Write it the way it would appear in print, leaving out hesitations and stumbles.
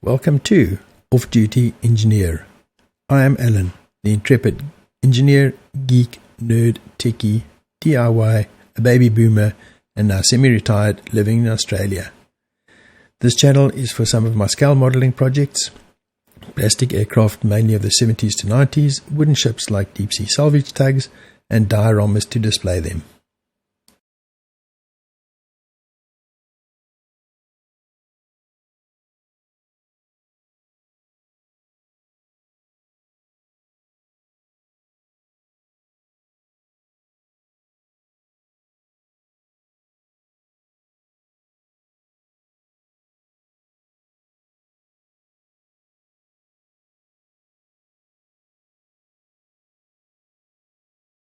Welcome to Off-Duty Engineer. I am Alan, the intrepid engineer, geek, nerd, techie, DIY, a baby boomer, and now semi-retired living in Australia. This channel is for some of my scale modelling projects, plastic aircraft mainly of the 70s to 90s, wooden ships like deep-sea salvage tugs, and dioramas to display them.